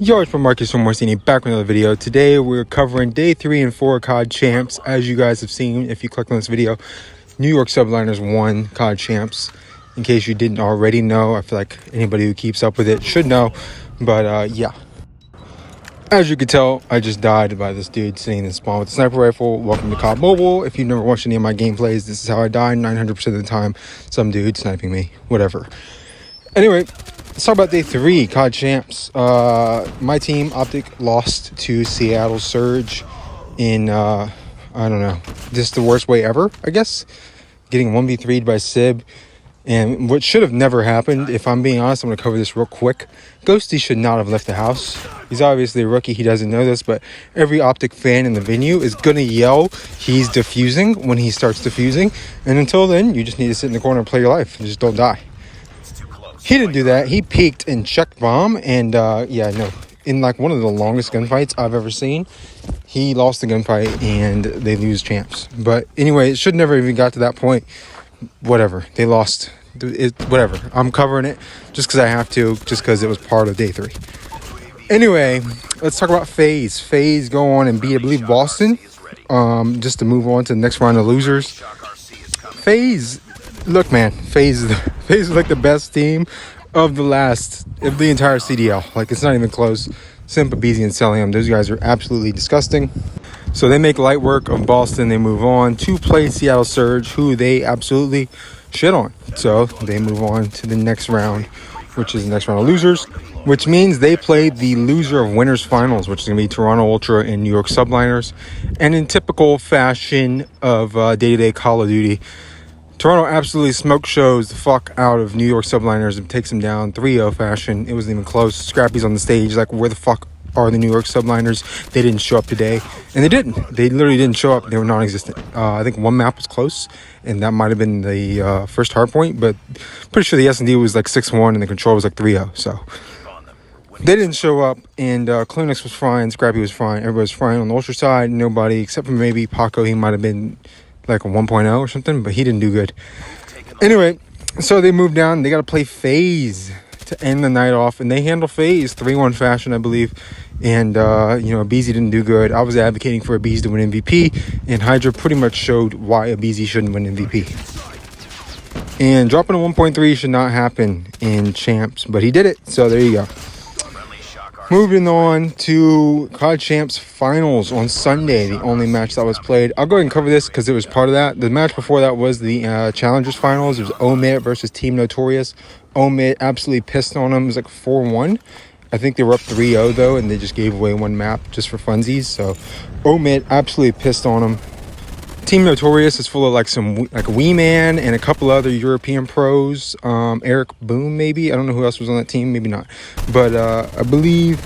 Yo, it's from Marcus from Morsini, back with another video. Today we're covering day 3 and 4 COD champs. As you guys have seen, if you clicked on this video, New York Subliners won COD champs. In case you didn't already know, I feel like anybody who keeps up with it should know. But yeah, as you can tell, I just died by this dude sitting in the spawn with a sniper rifle. Welcome to COD Mobile. If you've never watched any of my gameplays, this is how I die 900% of the time. Some dude sniping me, whatever. Anyway, let's talk about day 3, COD champs. My team, Optic, lost to Seattle Surge in, I don't know, just the worst way ever, I guess. Getting 1v3'd by Sib. And what should have never happened, if I'm being honest, I'm going to cover this real quick. Ghosty should not have left the house. He's obviously a rookie. He doesn't know this, but every Optic fan in the venue is going to yell he's defusing when he starts defusing. And until then, you just need to sit in the corner and play your life and just don't die. He didn't do that. He peeked and checked bomb, and yeah, no. In like one of the longest gunfights I've ever seen, he lost the gunfight and they lose champs. But anyway, it should never even got to that point. Whatever, they lost. Whatever. I'm covering it just because I have to, just because it was part of day 3. Anyway, let's talk about FaZe. FaZe go on and beat, I believe, Boston. Just to move on to the next round of losers. FaZe. Look, man, FaZe is like the best team of the entire CDL. Like, it's not even close. Simpa, Beezy, and Celium, those guys are absolutely disgusting. So they make light work of Boston. They move on to play Seattle Surge, who they absolutely shit on. So they move on to the next round, which is the next round of losers, which means they play the loser of winners finals, which is going to be Toronto Ultra and New York Subliners. And in typical fashion of day-to-day Call of Duty, Toronto absolutely smoke shows the fuck out of New York Subliners and takes them down 3-0 fashion. It wasn't even close. Scrappy's on the stage like, where the fuck are the New York Subliners? They didn't show up today. And they didn't. They literally didn't show up. They were non-existent. I think one map was close, and that might have been the first hard point, but pretty sure the S&D was like 6-1 and the control was like 3-0. So they didn't show up, and Clinics was fine. Scrappy was fine. Everybody was fine on the Ultra side. Nobody, except for maybe Paco, he might have been like a 1.0 or something, but he didn't do good. Anyway, so they moved down. They got to play FaZe to end the night off, and they handle FaZe 3-1 fashion, I believe. And you know, Abeezy didn't do good. I was advocating for Abeezy to win MVP, and Hydra pretty much showed why Abeezy shouldn't win MVP. And dropping a 1.3 should not happen in champs, but he did it. So there you go. Moving on to COD Champs Finals on Sunday, the only match that was played. I'll go ahead and cover this because it was part of that. The match before that was the Challengers Finals. It was Omit versus Team Notorious. Omit absolutely pissed on them. It was like 4-1. I think they were up 3-0 though, and they just gave away one map just for funsies. So Omit absolutely pissed on them. Team Notorious is full of like some like Wee Man and a couple other European pros. Eric Boom, maybe. I don't know who else was on that team. Maybe not. But I believe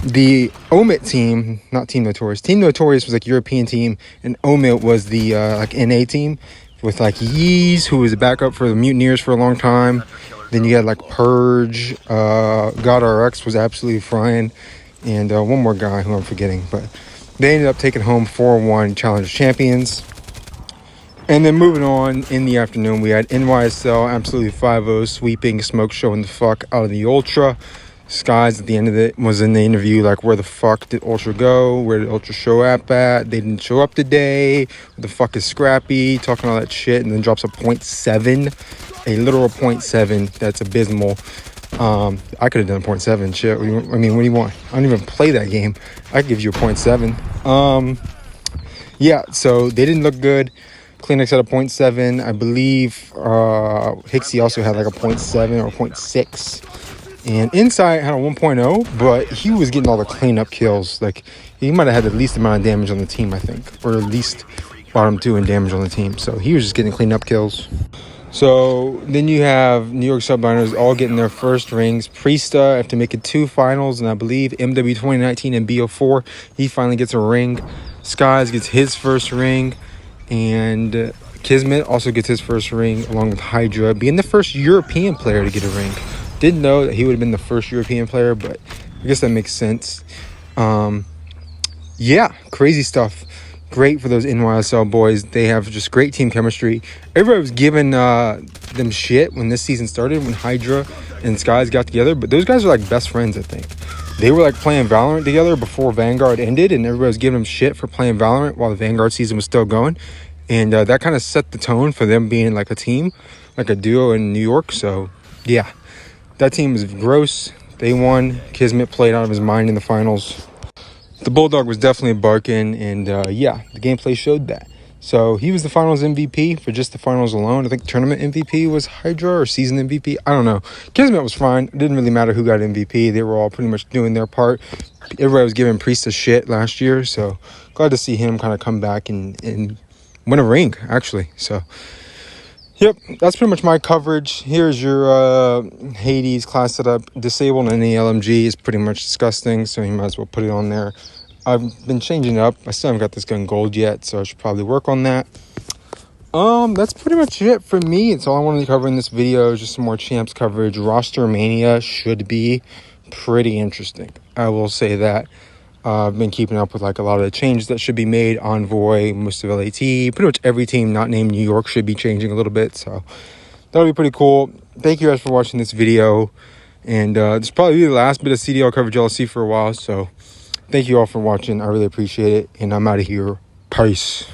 the Omit team, not Team Notorious. Team Notorious was like European team, and Omit was the like NA team with like Yeez, who was a backup for the Mutineers for a long time. Then you had like Purge. God RX was absolutely frying, and one more guy who I'm forgetting, but they ended up taking home 4-1 Challenge Champions. And then moving on in the afternoon, we had NYSL absolutely 5-0 sweeping, smoke showing the fuck out of the Ultra. Skies at the end of it was in the interview like, where the fuck did Ultra go? Where did Ultra show up at? They didn't show up today. What the fuck is Scrappy? Talking all that shit, and then drops a 0.7, a literal 0.7. That's abysmal. I could have done a 0.7. Shit. I mean, what do you want? I don't even play that game. I could give you a 0.7. Yeah, so they didn't look good. Kleenex had a 0.7. I believe Hixie also had like a 0.7 or 0.6. And Insight had a 1.0, but he was getting all the cleanup kills. Like, he might have had the least amount of damage on the team, I think. Or at least bottom 2 in damage on the team. So he was just getting cleanup kills. So then you have New York Subliners all getting their first rings. Priesta, after making 2 finals, and I believe MW 2019 and BO4, he finally gets a ring. Skies gets his first ring, and Kismet also gets his first ring, along with Hydra, being the first European player to get a ring. Didn't know that he would have been the first European player, but I guess that makes sense. Yeah, crazy stuff. Great for those NYSL boys. They have just great team chemistry. Everybody was giving them shit when this season started, when Hydra and Skies got together, but those guys are like best friends, I think. they were like playing Valorant together before Vanguard ended, and everybody was giving them shit for playing Valorant while the Vanguard season was still going. And that kind of set the tone for them being like a team, like a duo in New York. So yeah, that team was gross. They won. Kismet played out of his mind in the finals. The Bulldog was definitely barking, and yeah, the gameplay showed that. So he was the finals MVP for just the finals alone. I think tournament MVP was Hydra, or season MVP. I don't know. Kismet was fine. It didn't really matter who got MVP. They were all pretty much doing their part. Everybody was giving Priest a shit last year. So glad to see him kind of come back and win a ring, actually. So yep, that's pretty much my coverage. Here's your Hades class setup. Disabled any LMG is pretty much disgusting, so you might as well put it on there. I've been changing it up. I still haven't got this gun gold yet, so I should probably work on that. That's pretty much it for me. It's all I wanted to cover in this video. Just some more champs coverage. Roster Mania should be pretty interesting, I will say that. I've been keeping up with like a lot of the changes that should be made. Envoy, most of LAT, pretty much every team not named New York should be changing a little bit. So that'll be pretty cool. Thank you guys for watching this video. And this will probably be the last bit of CDL coverage y'all see for a while. So thank you all for watching. I really appreciate it. And I'm out of here. Peace.